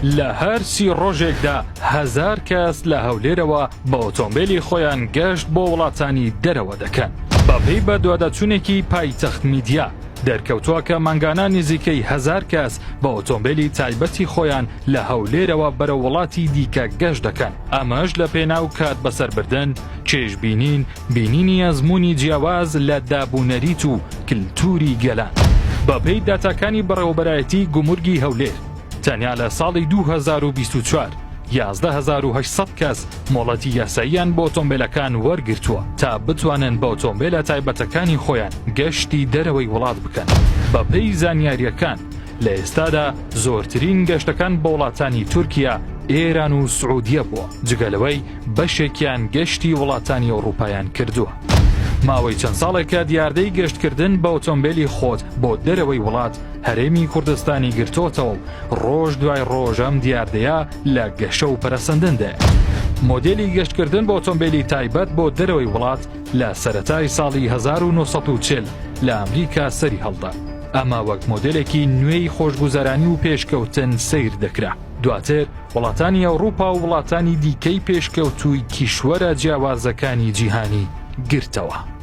لە هەر 30 ڕۆژێکدا 1000 کەس لە هەولێرەوە بە ئۆتۆمبێلی خۆیان گەشت بۆ وڵاتانی دەرەوە دەکەن. بەپێی بە دوادەچوونێکی پایتەخت میدیا دەرکەوتووە کە مانگانە نزیکەی 1000 کەس بە ئۆتۆمبێلی تایبەتی خۆیان لە هەولێرەوە بەرە وڵاتی دیکە گەشت دەکەن. ئەمەش لە پێناو کات بەسەربردن، چێژبینین، بینینی ئەزموونی جیاواز لە دابوونەریت و کللتوری گەلان. بەپێی داتاکانی بەڕێوەبەرایەتی گومورگی هەولێر تەنیا لە ساڵی 2024 11800 کەس مۆڵەتی یاساییان بۆ ئۆتۆمبێلەکان وەرگرتووە تا بتوانن بە ئۆتۆمبێلە تایبەتەکانی خۆیان گەشتی دەرەوەی وڵات بکەن. بەپێی زانیاریەکان لە ئێستادا زۆرترین گەشتەکان بە وڵاتانی تورکیا، ئێران و سعودیە بووە، جگەلەوەی بەشێکیان گەشتی وڵاتانی ئەوروپایان کردووە. ماوەی چەند ساڵێکە دیاردەی گەشتکردن بە ئۆتۆمبێلی خۆت بۆ دەرەوەی وڵات هەرێمی کوردستانی گرتوتەوە و ڕۆژ دوای ڕۆژ ئەم دیاردەیە لە گەشە و پەرەسەندندێ. مۆدێلی گەشتکردن بە ئۆتۆمبێلی تایبەت بۆ دەرەوەی وڵات لە سەرەتای ساڵی 1940 لە ئەمریکا سەری هەڵدا. ئەمە وەک مۆدێلێکی نوێی خۆشگوزەرانی و پێشکەوتن سیر دەکرا. دواتر وڵاتانی ئەوروپا و وڵاتانی دیکەی پێشکەوتووی کیشوەرە جیاوازەکانی جیهانی گرتەوە.